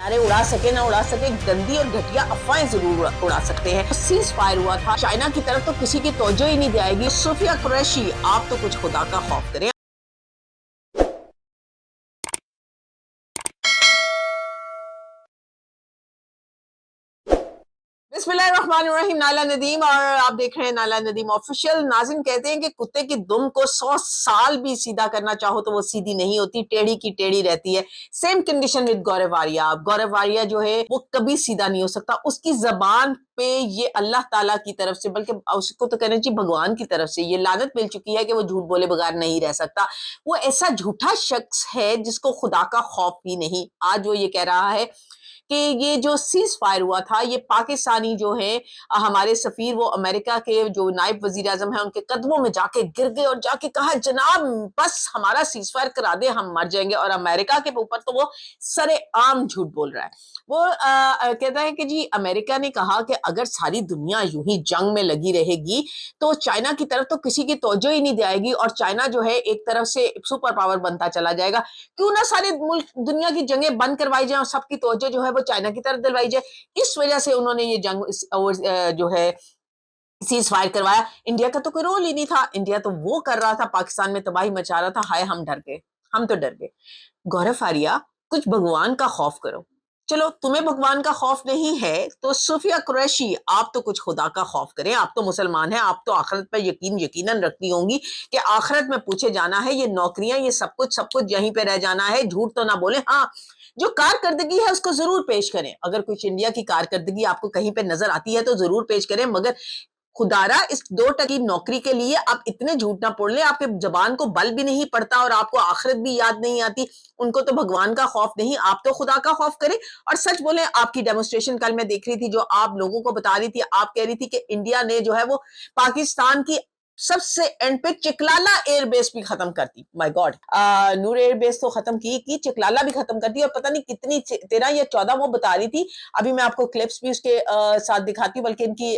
नारे उड़ा सके ना उड़ा सके, गंदी और घटिया अफवाहें जरूर उड़ा सकते हैं। सीज फायर हुआ था, चाइना की तरफ तो किसी की तवज्जो ही नहीं जाएगी। सूफिया कुरैशी, आप तो कुछ खुदा का खौफ करें। बिस्मिल्लाहिर्रहमानिर्रहीम। नाला नदीम और आप देख रहे हैं नाला नदीम ऑफिशियल। नाज़रीन कहते हैं कि कुत्ते की दुम को 100 साल भी सीधा करना चाहो तो वो सीधी नहीं होती, टेढ़ी की टेढ़ी रहती है। सेम कंडीशन विद गौरव वारिया। गौरव वारिया जो है वो कभी सीधा नहीं हो सकता। उसकी जबान पे ये अल्लाह ताला की तरफ से, बल्कि उसको तो कहना चाहिए भगवान की तरफ से ये लानत मिल चुकी है कि वो झूठ बोले बगैर नहीं रह सकता। वो ऐसा झूठा शख्स है जिसको खुदा का खौफ भी नहीं। आज वो ये कह रहा है कि ये जो सीज फायर हुआ था ये पाकिस्तानी जो है हमारे सफीर वो अमेरिका के जो नायब वजीर आजम है उनके कदमों में जाके गिर गए और जाके कहा जनाब बस हमारा सीज फायर करा दे, हम मर जाएंगे। और अमेरिका के ऊपर तो वो सरे आम झूठ बोल रहा है। वो कहता है कि जी अमेरिका ने कहा कि अगर सारी दुनिया यूं ही जंग में लगी रहेगी तो चाइना की तरफ तो किसी की तवज्जो ही नहीं जाएगी और चाइना जो है एक तरफ से सुपर पावर बनता चला जाएगा। क्यों ना सारे मुल्क दुनिया की जंगें बंद करवाई जाए और सबकी तवज्जो जो है वो चाइना की तरफ दिलवाई जाए। इस वजह से उन्होंने ये जंग जो है सीज फायर करवाया। इंडिया का तो कोई रोल ही नहीं था। इंडिया तो वो कर रहा था, पाकिस्तान में तबाही मचा रहा था। हाय हम डर गए, हम तो डर गए। गौरव आर्या, कुछ भगवान का खौफ करो। चलो तुम्हें भगवान का खौफ नहीं है तो सूफिया कुरैशी, आप तो कुछ खुदा का खौफ करें। आप तो मुसलमान हैं, आप तो आखिरत पर यकीनन रखती होंगी कि आखिरत में पूछे जाना है। ये नौकरियां, ये सब कुछ यहीं पे रह जाना है। झूठ तो ना बोले। हाँ, जो कारकर्दगी है उसको जरूर पेश करें। अगर कुछ इंडिया की कारकर्दगी आपको कहीं पे नजर आती है तो जरूर पेश करें, मगर खुदारा इस 2 टकी नौकरी के लिए आप इतने झूठ ना बोल ले। आपके जबान को बल भी नहीं पड़ता और आपको आखिरत भी याद नहीं आती। उनको तो भगवान का खौफ नहीं, आप तो खुदा का खौफ करें। और सच बोले, आपकी डेमोन्स्ट्रेशन कल मैं देख रही थी जो आप लोगों को बता रही थी। आप कह रही थी कि इंडिया ने जो है वो पाकिस्तान की सबसे एंड पे चिकलाला एयरबेस भी खत्म कर दी। माय गॉड, नूर एयरबेस तो खत्म की चिकलाला भी खत्म कर दी। और पता नहीं कितनी 13 या 14 वो बता रही थी। अभी मैं आपको क्लिप्स भी उसके साथ दिखाती हूँ, बल्कि इनकी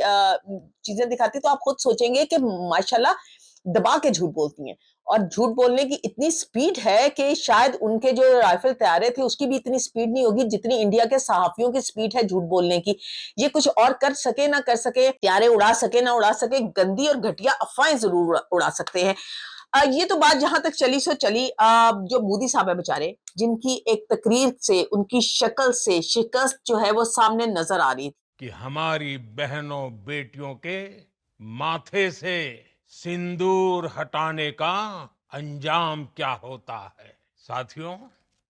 चीजें दिखाती तो आप खुद सोचेंगे कि माशाल्लाह दबा के झूठ बोलती हैं। और झूठ बोलने की इतनी स्पीड है कि शायद उनके जो राइफल तैयारे थे उसकी भी इतनी स्पीड नहीं होगी जितनी इंडिया के सहाफियों की स्पीड है झूठ बोलने की। ये कुछ और कर सके ना कर सके, तैयारे उड़ा सके ना उड़ा सके, गंदी और घटिया अफवाहें जरूर उड़ा सकते हैं। ये तो बात जहां तक चली सो चली। जो मोदी साहब है बेचारे, जिनकी एक तकरीर से, उनकी शक्ल से शिकस्त जो है वो सामने नजर आ रही थी कि हमारी बहनों बेटियों के माथे से सिंदूर हटाने का अंजाम क्या होता है। साथियों,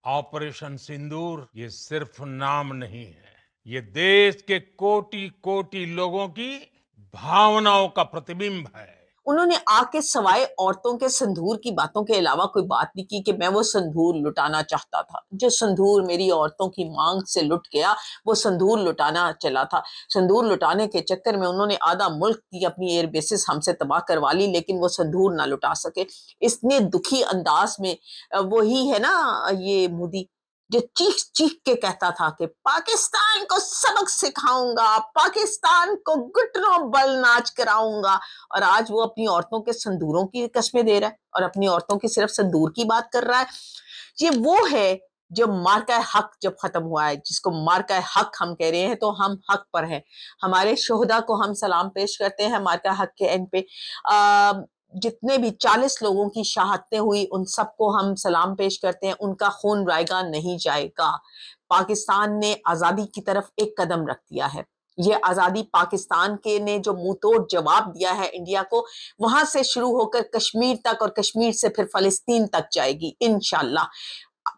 ऑपरेशन सिंदूर ये सिर्फ नाम नहीं है, ये देश के कोटि कोटि लोगों की भावनाओं का प्रतिबिंब है। उन्होंने आके सवाए औरतों के संदूर की बातों के अलावा कोई बात नहीं की कि मैं वो संदूर लुटाना चाहता था। जो संदूर मेरी औरतों की मांग से लुट गया वो संदूर लुटाना चला था। संदूर लुटाने के चक्कर में उन्होंने आधा मुल्क की अपनी एयर बेसिस हमसे तबाह करवा ली, लेकिन वो संदूर ना लुटा सके। इतने दुखी अंदाज में वही है ना ये मोदी, जो चीख चीख के कहता था कि पाकिस्तान को सबक सिखाऊंगा, पाकिस्तान को घुटनों बल नाच कराऊंगा। और आज वो अपनी औरतों के संदूरों की कस्में दे रहा है और अपनी औरतों की सिर्फ संदूर की बात कर रहा है। ये वो है जो मार्का हक जब खत्म हुआ है, जिसको मार्का हक हम कह रहे हैं, तो हम हक पर हैं। हमारे शोहदा को हम सलाम पेश करते हैं मार्का हक के एंड पे। जितने भी 40 लोगों की शहादतें हुई उन सबको हम सलाम पेश करते हैं। उनका खून रायगा नहीं जाएगा। पाकिस्तान ने आजादी की तरफ एक कदम रख दिया है। ये आजादी पाकिस्तान के ने जो मुंह तोड़ जवाब दिया है इंडिया को, वहां से शुरू होकर कश्मीर तक और कश्मीर से फिर फलस्तीन तक जाएगी इंशाल्लाह।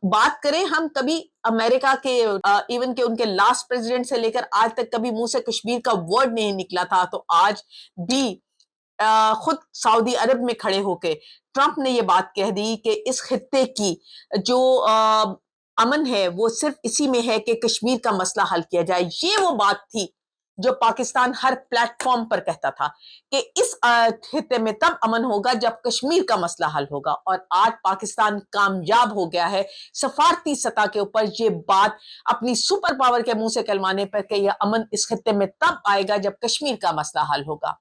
बात करें हम कभी अमेरिका के इवन के उनके लास्ट प्रेसिडेंट से लेकर आज तक कभी मुंह से कश्मीर का वर्ड नहीं निकला था, तो आज भी खुद सऊदी अरब में खड़े होके ट्रंप ने ये बात कह दी कि इस खित्ते की जो अमन है वो सिर्फ इसी में है कि कश्मीर का मसला हल किया जाए। ये वो बात थी जो पाकिस्तान हर प्लेटफॉर्म पर कहता था कि इस खित्ते में तब अमन होगा जब कश्मीर का मसला हल होगा। और आज पाकिस्तान कामयाब हो गया है सफारती सतह के ऊपर ये बात अपनी सुपर पावर के मुंह से कहलवाने पर कि यह अमन इस खित्ते में तब आएगा जब कश्मीर का मसला हल होगा।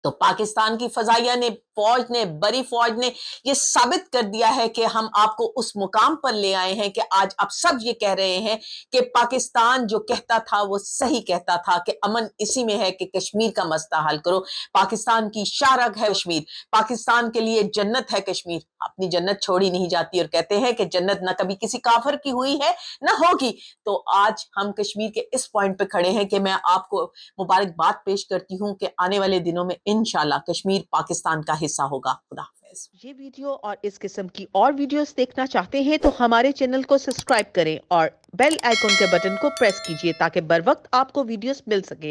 तो पाकिस्तान की फजाइया ने, फौज ने, बड़ी फौज ने ये साबित कर दिया है कि हम आपको उस मुकाम पर ले आए हैं कि आज अब सब ये कह रहे हैं कि पाकिस्तान जो कहता था वो सही कहता था कि अमन इसी में है कि कश्मीर का मसला हल करो। पाकिस्तान की शारग है कश्मीर, पाकिस्तान के लिए जन्नत है कश्मीर। अपनी जन्नत छोड़ी नहीं जाती और कहते हैं कि जन्नत न कभी किसी काफिर की हुई है न होगी। तो आज हम कश्मीर के इस पॉइंट पे खड़े हैं कि मैं आपको मुबारकबाद पेश करती हूँ कि आने वाले दिनों में इंशाल्लाह कश्मीर पाकिस्तान का हिस्सा होगा। खुदा हाफिज। ये वीडियो और इस किस्म की और वीडियोस देखना चाहते हैं तो हमारे चैनल को सब्सक्राइब करें और बेल आइकॉन के बटन को प्रेस कीजिए ताकि बर वक्त आपको वीडियोस मिल सके।